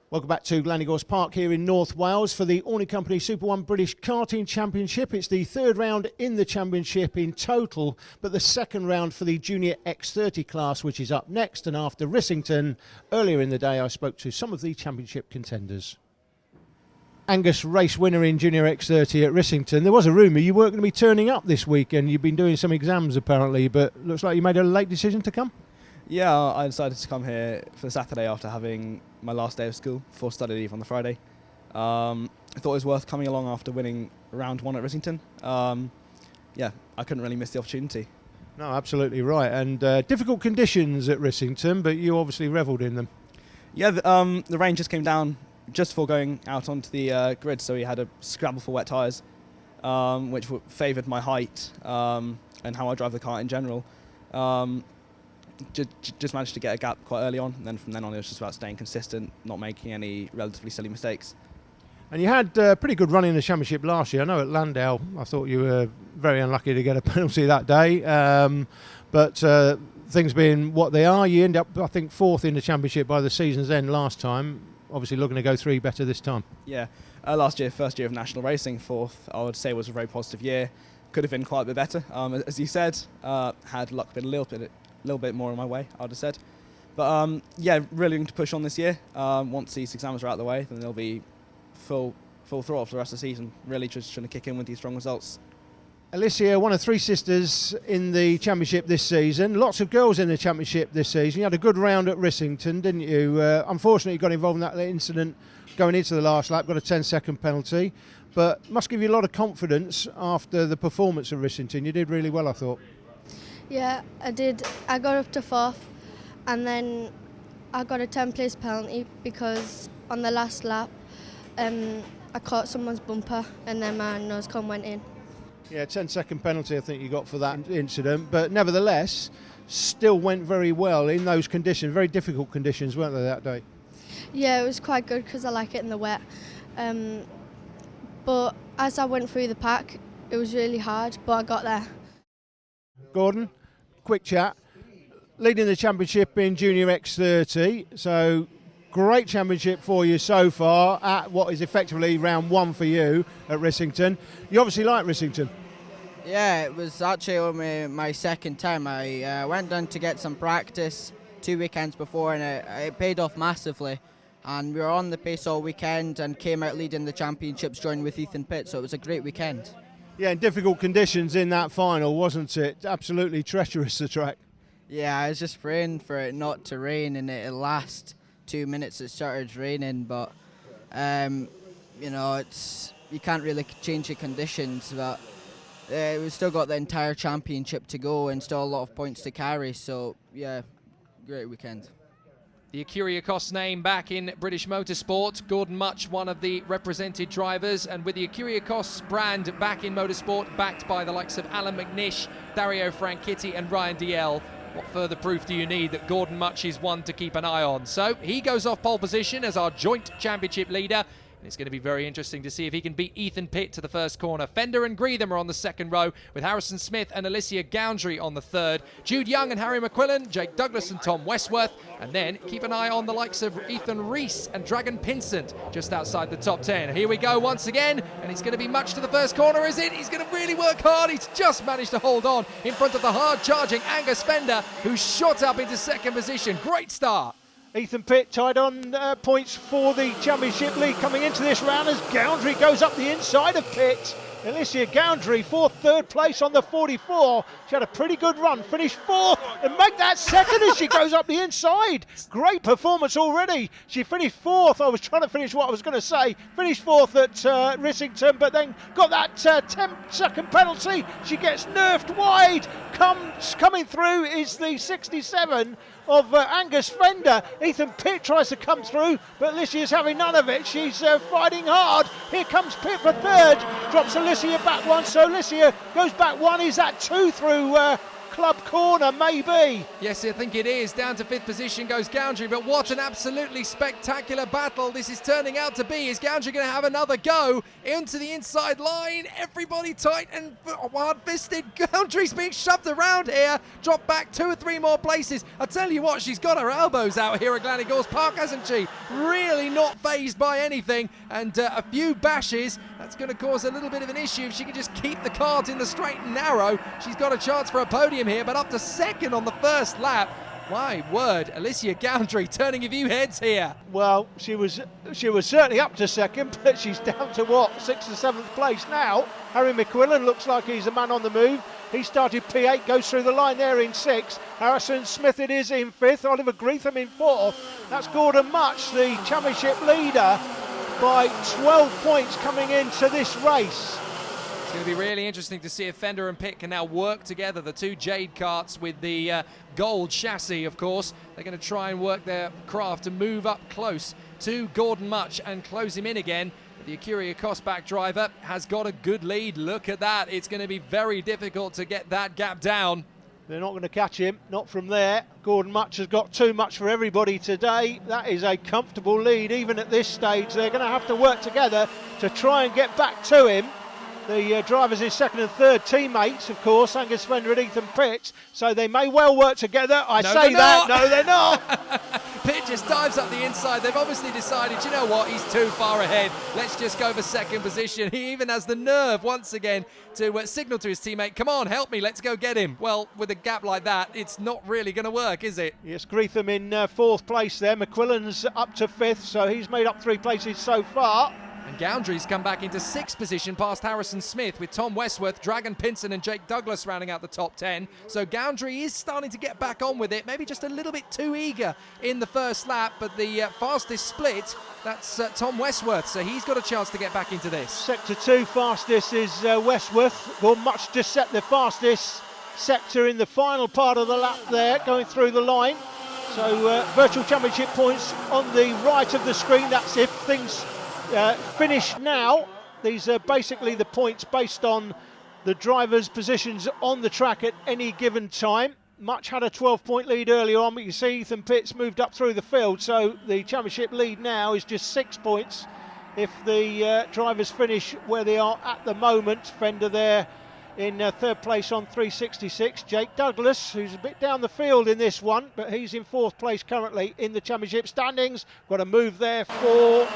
Welcome back to Llanygorse Park here in North Wales for the Orney Company Super 1 British Karting Championship. It's the third round in the championship in total, but the second round for the Jnr X30 class, which is up next. And after Rissington, earlier in the day, I spoke to some of the championship contenders. Angus, race winner in Jnr X30 at Rissington. There was a rumour you weren't going to be turning up this weekend. You've been doing some exams apparently, but looks like you made a late decision to come. Yeah, I decided to come here for Saturday after having my last day of school before study leave on the Friday. I thought it was worth coming along after winning round one at Rissington. Yeah, I couldn't really miss the opportunity. No, absolutely right. And difficult conditions at Rissington, but you obviously revelled in them. Yeah, the rain just came down just before going out onto the grid, so we had a scrabble for wet tyres, which favoured my height and how I drive the car in general. Just managed to get a gap quite early on, and then from then on it was just about staying consistent, not making any relatively silly mistakes. And you had a pretty good run in the championship last year. I know at Landau I thought you were very unlucky to get a penalty that day, but things being what they are, you end up I think fourth in the championship by the season's end last time, obviously looking to go three better this time. Yeah, last year, first year of national racing, fourth I would say was a very positive year. Could have been quite a bit better, as you said, had luck been a little bit more on my way, I would have said. But yeah, really looking to push on this year. Once these exams are out of the way, then they'll be full throttle for the rest of the season. Really just trying to kick in with these strong results. Alicia, one of three sisters in the championship this season. Lots of girls in the championship this season. You had a good round at Rissington, didn't you? Unfortunately, you got involved in that incident going into the last lap, got a 10-second penalty. But must give you a lot of confidence after the performance at Rissington. You did really well, I thought. Yeah, I did. I got up to fourth, and then I got a 10-place penalty because on the last lap I caught someone's bumper and then my nose cone went in. Yeah, 10-second penalty I think you got for that incident, but nevertheless still went very well in those conditions, very difficult conditions, weren't they, that day? Yeah, it was quite good because I like it in the wet. But as I went through the pack, it was really hard, but I got there. Gordon, quick chat. Leading the championship in Jnr X30, so great championship for you so far at what is effectively round one for you at Rissington. You obviously like Rissington. Yeah, it was actually only my second time. I went down to get some practice 2 weekends before, and it paid off massively. And we were on the pace all weekend and came out leading the championships, joined with Ethan Pitt, so it was a great weekend. Yeah, in difficult conditions in that final, wasn't it? Absolutely treacherous, the track. Yeah, I was just praying for it not to rain, and the last 2 minutes it started raining, but you know, you can't really change the conditions, but we've still got the entire championship to go and still a lot of points to carry, so yeah, great weekend. The Kyriakos name back in British motorsport. Gordon Much, one of the represented drivers, and with the Kyriakos brand back in motorsport, backed by the likes of Alan McNish, Dario Franchitti and Ryan DL, what further proof do you need that Gordon Much is one to keep an eye on? So he goes off pole position as our joint championship leader. It's going to be very interesting to see if he can beat Ethan Pitt to the first corner. Fender and Greetham are on the second row, with Harrison Smith and Alicia Goundry on the third. Jude Young and Harry McQuillan, Jake Douglas and Tom Westworth. And then keep an eye on the likes of Ethan Rees and Dragon Pinsent just outside the top 10. Here we go once again, and it's going to be Much to the first corner, is it? He's going to really work hard. He's just managed to hold on in front of the hard-charging Angus Fender, who shot up into second position. Great start. Ethan Pitt tied on points for the championship lead coming into this round as Goundry goes up the inside of Pitt. Alicia Goundry, third place on the 44. She had a pretty good run, finished fourth and make that second as she goes up the inside. Great performance already. She finished fourth. I was trying to finish what I was going to say. Finished fourth at Rissington, but then got that 10-second penalty. She gets nerfed wide. Coming through is the 67 of Angus Fender. Ethan Pitt tries to come through, but Alicia's having none of it. She's fighting hard. Here comes Pitt for third. Drops Alicia back one, so Alicia goes back one. Is that two through Club corner, maybe. Yes, I think it is. Down to 5th position goes Gowndry, but what an absolutely spectacular battle this is turning out to be. Is Gowndry going to have another go into the inside line? Everybody tight and hard-fisted. Gowndry's being shoved around here. Dropped back 2 or 3 more places. I tell you what, she's got her elbows out here at Glenegor's Park, hasn't she? Really not fazed by anything, and a few bashes. That's going to cause a little bit of an issue. If she can just keep the cart in the straight and narrow, she's got a chance for a podium here, but up to 2nd on the first lap. My word, Alicia Gowndry turning a few heads here. Well, she was certainly up to 2nd, but she's down to what, 6th or 7th place now. Harry McQuillan looks like he's a man on the move. He started P8, goes through the line there in 6th. Harrison Smith it is in 5th. Oliver Greetham in 4th. That's Gordon Much, the championship leader, by 12 points coming into this race. It's going to be really interesting to see if Fender and Pitt can now work together. The 2 Jade karts with the gold chassis, of course. They're going to try and work their craft to move up close to Gordon Much and close him in again. The Acuria Cosback driver has got a good lead. Look at that. It's going to be very difficult to get that gap down. They're not going to catch him, not from there. Gordon Much has got too much for everybody today. That is a comfortable lead, even at this stage. They're going to have to work together to try and get back to him. The drivers in 2nd and 3rd, teammates, of course, Angus Fender and Ethan Pitt, so they may well work together. No, they're not. Pitt just dives up the inside. They've obviously decided, you know what, he's too far ahead. Let's just go for 2nd position. He even has the nerve once again to signal to his teammate, come on, help me, let's go get him. Well, with a gap like that, it's not really going to work, is it? Yes, Greetham in 4th place there. McQuillan's up to 5th, so he's made up 3 places so far. And Gowndry's come back into 6th position past Harrison Smith with Tom Westworth, Dragon Pinson and Jake Douglas rounding out the top 10. So Gowndry is starting to get back on with it, maybe just a little bit too eager in the first lap, but the fastest split, that's Tom Westworth, so he's got a chance to get back into this. Sector 2 fastest is Westworth. Gordon Much just set the fastest sector in the final part of the lap there, going through the line. So virtual championship points on the right of the screen, that's if things finish now. These are basically the points based on the drivers' positions on the track at any given time. Much had a 12-point lead earlier on, but you see Ethan Pitt's moved up through the field, so the championship lead now is just 6 points if the drivers finish where they are at the moment. Fender there in 3rd place on 366. Jake Douglas, who's a bit down the field in this one, but he's in 4th place currently in the championship standings. Got a move there for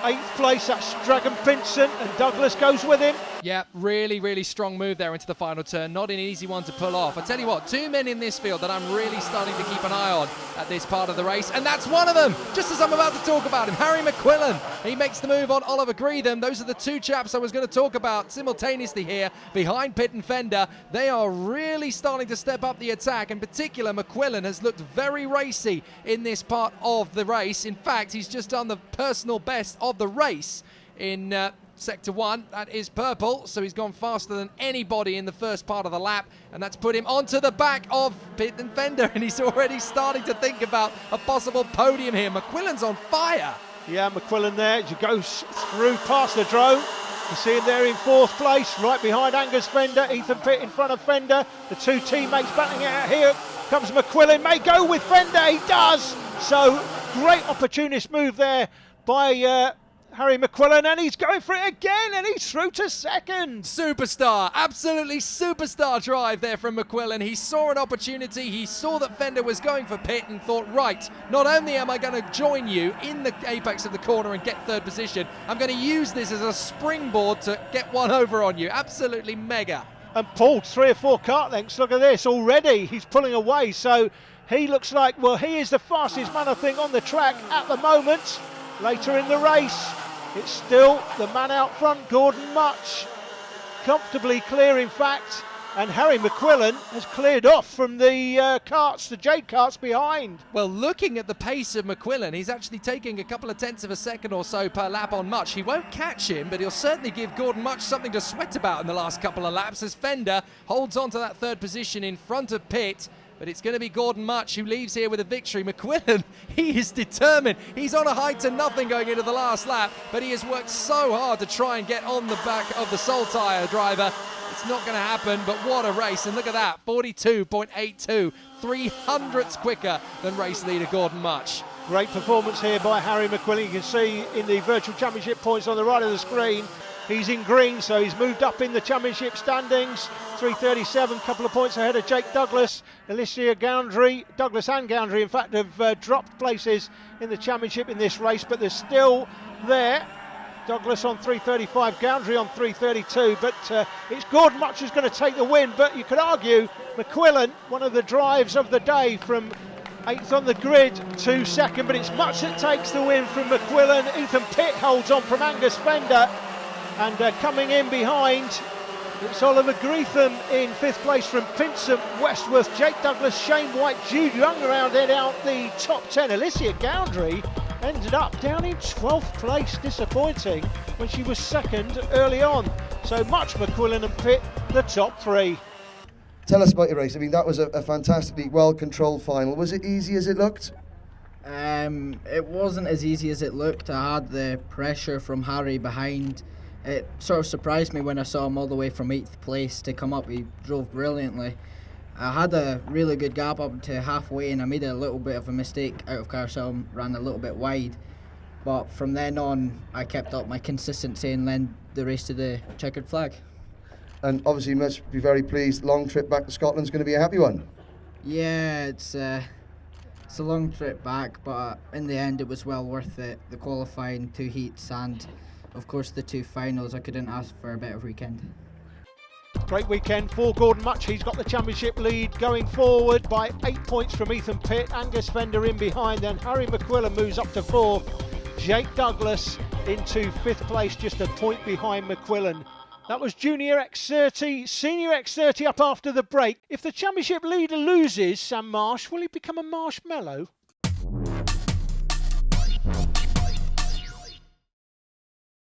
8th place, that's Dragon Pinson, and Douglas goes with him. Yeah, really, really strong move there into the final turn. Not an easy one to pull off. I tell you what, 2 men in this field that I'm really starting to keep an eye on at this part of the race, and that's one of them, just as I'm about to talk about him, Harry McQuillan. He makes the move on Oliver Greetham. Those are the 2 chaps I was going to talk about simultaneously here, behind Pitt and Fender. They are really starting to step up the attack. In particular, McQuillan has looked very racy in this part of the race. In fact, he's just done the personal best of the race in Sector 1, that is purple, so he's gone faster than anybody in the first part of the lap, and that's put him onto the back of Pitt and Fender, and he's already starting to think about a possible podium here. McQuillan's on fire. Yeah, McQuillan there, as he goes through past the drone. You see him there in 4th place, right behind Angus Fender, Ethan Pitt in front of Fender. The 2 teammates battling it out. Here comes McQuillan, may go with Fender, he does! So, great opportunist move there by Harry McQuillan, and he's going for it again, and he's through to 2nd. Superstar, absolutely superstar drive there from McQuillan. He saw an opportunity, he saw that Fender was going for Pitt and thought, right, not only am I going to join you in the apex of the corner and get 3rd position, I'm going to use this as a springboard to get one over on you. Absolutely mega. And pulled 3 or 4 kart lengths, look at this, already he's pulling away, so he looks like, well, he is the fastest man, I think, on the track at the moment. Later in the race, it's still the man out front, Gordon Much, comfortably clear in fact, and Harry McQuillan has cleared off from the karts, the Jade karts behind. Well, looking at the pace of McQuillan, he's actually taking a couple of tenths of a second or so per lap on Much. He won't catch him, but he'll certainly give Gordon Much something to sweat about in the last couple of laps as Fender holds on to that 3rd position in front of Pitt. But it's going to be Gordon Much who leaves here with a victory. McQuillan, he is determined. He's on a high to nothing going into the last lap, but he has worked so hard to try and get on the back of the Sole Tyre driver. It's not going to happen, but what a race. And look at that, 42.82, 300ths quicker than race leader Gordon Mutch. Great performance here by Harry McQuillan. You can see in the virtual championship points on the right of the screen, he's in green, so he's moved up in the championship standings. 337, couple of points ahead of Jake Douglas. Alicia Goundry, Douglas and Goundry, in fact, have dropped places in the championship in this race, but they're still there. Douglas on 335, Goundry on 332, but it's Gordon Mutch who's going to take the win. But you could argue McQuillan, one of the drives of the day, from 8th on the grid to 2nd, but it's Mutch that takes the win from McQuillan. Ethan Pitt holds on from Angus Fender, and coming in behind, it's Oliver Greetham in 5th place from Pinsent Westworth. Jake Douglas, Shane White, Jude Young rounded out the top 10. Alicia Goundry ended up down in 12th place, disappointing when she was 2nd early on. So Mutch, McQuillan and Pitt, the top 3. Tell us about your race. I mean, that was a fantastically well-controlled final. Was it easy as it looked? It wasn't as easy as it looked. I had the pressure from Harry behind. It sort of surprised me when I saw him all the way from 8th place to come up. He drove brilliantly. I had a really good gap up to halfway, and I made a little bit of a mistake out of car, so I ran a little bit wide. But from then on, I kept up my consistency and led the race to the checkered flag. And obviously you must be very pleased. Long trip back to Scotland's going to be a happy one. Yeah, it's a long trip back, but in the end it was well worth it. The qualifying, 2 heats, and of course the 2 finals. I couldn't ask for a better weekend. Great weekend for Gordon Mutch. He's got the championship lead going forward by 8 points from Ethan Pitt. Angus Fender in behind, then Harry McQuillan moves up to 4th. Jake Douglas into 5th place, just a point behind McQuillan. That was Jnr X30, Senior X30 up after the break. If the championship leader loses, Sam Marsh, will he become a marshmallow?